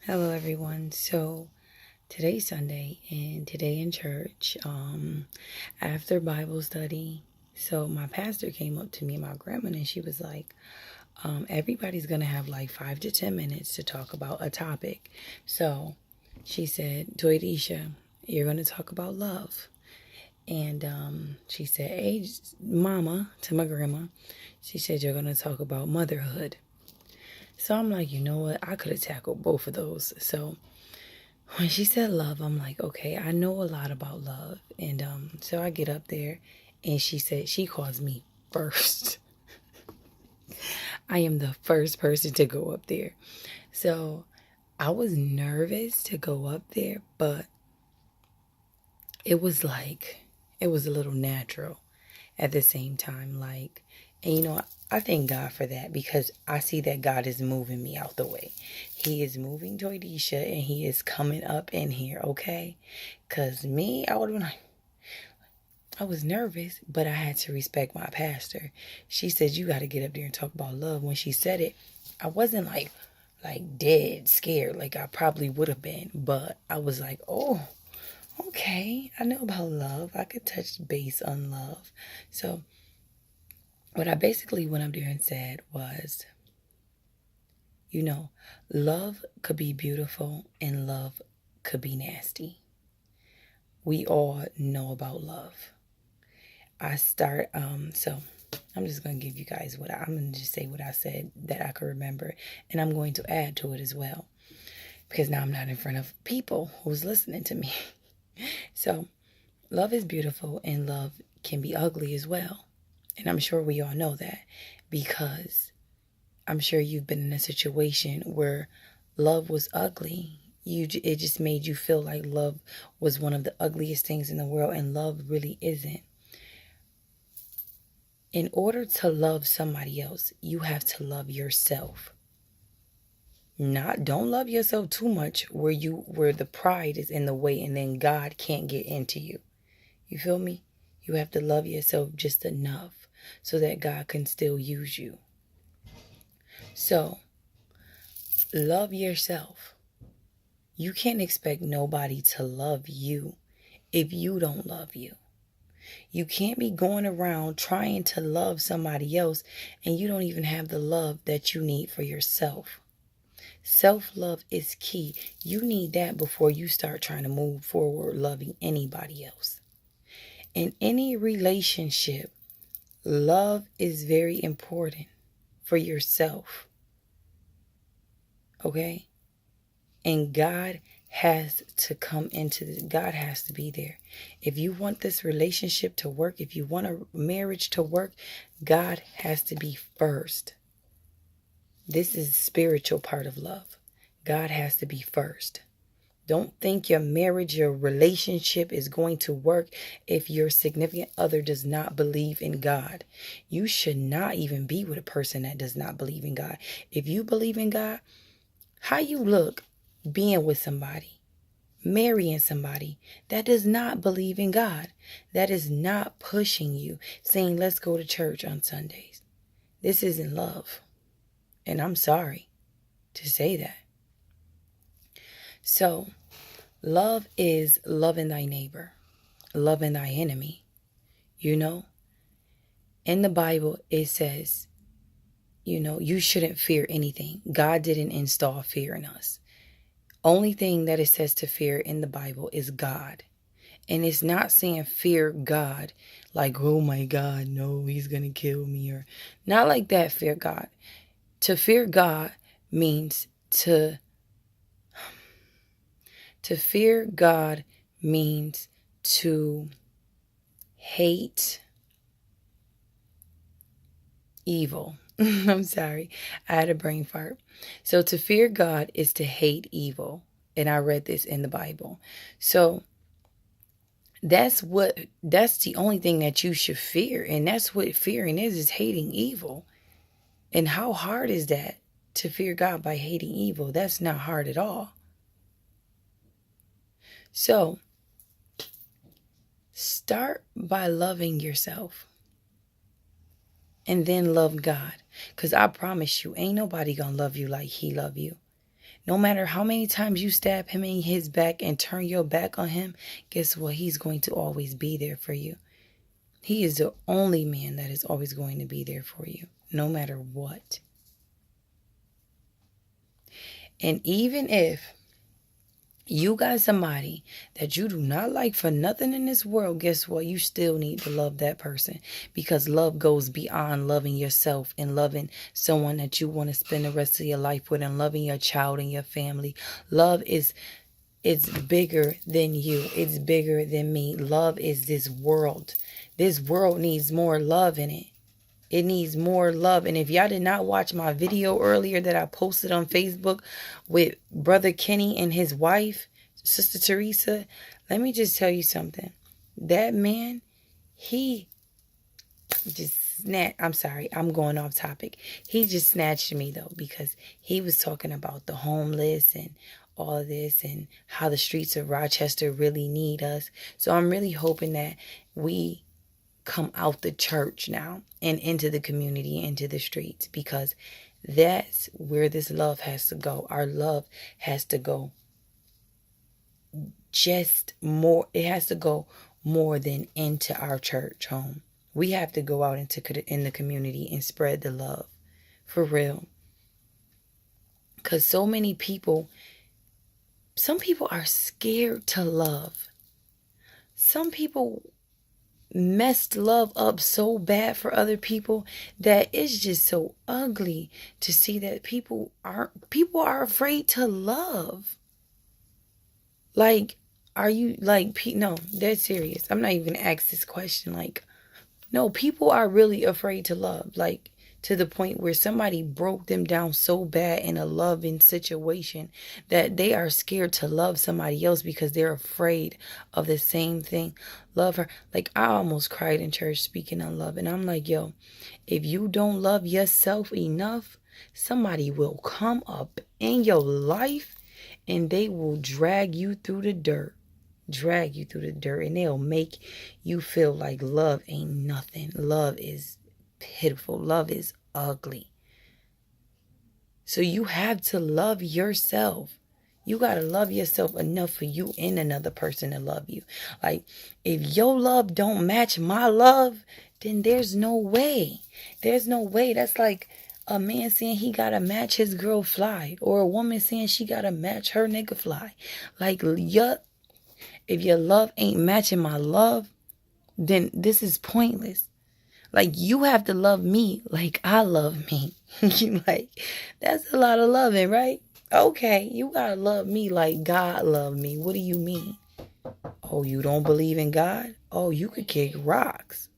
Hello everyone. So today's Sunday and today in church, after Bible study, so my pastor came up to me and my grandma and she was like, everybody's gonna have like 5 to 10 minutes to talk about a topic. So she said, Toydisha, you're gonna talk about love. And she said, hey, mama, to my grandma, she said, you're gonna talk about motherhood. So I'm like, you know what? I could have tackled both of those. So when she said love, I'm like, okay, I know a lot about love. And so I get up there and she said, she calls me first. I am the first person to go up there. So I was nervous to go up there, but it was it was a little natural at the same time. And I thank God for that because I see that God is moving me out the way. He is moving Toydisha and he is coming up in here, okay? Because me, I would have been like, I was nervous, but I had to respect my pastor. She said, you got to get up there and talk about love. When she said it, I wasn't like dead scared like I probably would have been. But I was like, oh, okay. I know about love. I could touch base on love. So what I basically went up there and said was, love could be beautiful and love could be nasty. We all know about love. So I'm just going to give you guys I'm going to just say what I said that I could remember. And I'm going to add to it as well. Because now I'm not in front of people who's listening to me. So love is beautiful and love can be ugly as well. And I'm sure we all know that because I'm sure you've been in a situation where love was ugly. It just made you feel like love was one of the ugliest things in the world, and love really isn't. In order to love somebody else, you have to love yourself. Don't love yourself too much where the pride is in the way and then God can't get into you. You feel me? You have to love yourself just enough so that God can still use you. So, love yourself. You can't expect nobody to love you if you don't love you. You can't be going around trying to love somebody else and you don't even have the love that you need for yourself. Self-love is key. You need that before you start trying to move forward loving anybody else. In any relationship, love is very important for yourself. Okay? And God has to come into this. God has to be there. If you want this relationship to work, if you want a marriage to work, God has to be first. This is the spiritual part of love. God has to be first. Don't think your marriage, your relationship is going to work if your significant other does not believe in God. You should not even be with a person that does not believe in God. If you believe in God, how you look being with somebody, marrying somebody that does not believe in God, that is not pushing you, saying, let's go to church on Sundays. This isn't love. And I'm sorry to say that. So, love is loving thy neighbor, loving thy enemy. In the Bible, it says, you shouldn't fear anything. God didn't install fear in us. Only thing that it says to fear in the Bible is God. And it's not saying fear God like, oh my God, no, he's going to kill me, or not like that. Fear God. To fear God means to fear God means to hate evil. I'm sorry. I had a brain fart. So to fear God is to hate evil. And I read this in the Bible. So that's the only thing that you should fear. And that's what fearing is hating evil. And how hard is that to fear God by hating evil? That's not hard at all. So start by loving yourself. And then love God. Because I promise you, ain't nobody gonna love you like he love you. No matter how many times you stab him in his back and turn your back on him, guess what? He's going to always be there for you. He is the only man that is always going to be there for you, no matter what. And even if you got somebody that you do not like for nothing in this world, guess what? You still need to love that person, because love goes beyond loving yourself and loving someone that you want to spend the rest of your life with and loving your child and your family. Love is, it's bigger than you. It's bigger than me. Love is this world. This world needs more love in it. It needs more love. And if y'all did not watch my video earlier that I posted on Facebook with Brother Kenny and his wife, Sister Teresa, let me just tell you something. That man, he just snatched, I'm sorry, I'm going off topic. He just snatched me though, because he was talking about the homeless and all of this and how the streets of Rochester really need us. So I'm really hoping that we come out the church now and into the community, into the streets, because that's where this love has to go. Our love has to go just more. It has to go more than into our church home. We have to go out in the community and spread the love for real. Because so many people, some people are scared to love. Some people messed love up so bad for other people that it's just so ugly to see that people are afraid to love. Like, are you like, no, they're serious. I'm not even gonna ask this question. Like, no, people are really afraid to love, like to the point where somebody broke them down so bad in a loving situation that they are scared to love somebody else because they're afraid of the same thing. Love her. Like, I almost cried in church speaking on love. And I'm like, yo, if you don't love yourself enough, somebody will come up in your life and they will drag you through the dirt. Drag you through the dirt, and they'll make you feel like love ain't nothing. Love is pitiful. Love is ugly. So you have to love yourself. You got to love yourself enough for you and another person to love you. Like, if your love don't match my love, then there's no way. There's no way. That's like a man saying he got to match his girl fly, or a woman saying she got to match her nigga fly. Like, if your love ain't matching my love, then this is pointless. Like, you have to love me like I love me. You like, that's a lot of loving, right? Okay, you gotta love me like God loved me. What do you mean? Oh, you don't believe in God? Oh, you could kick rocks.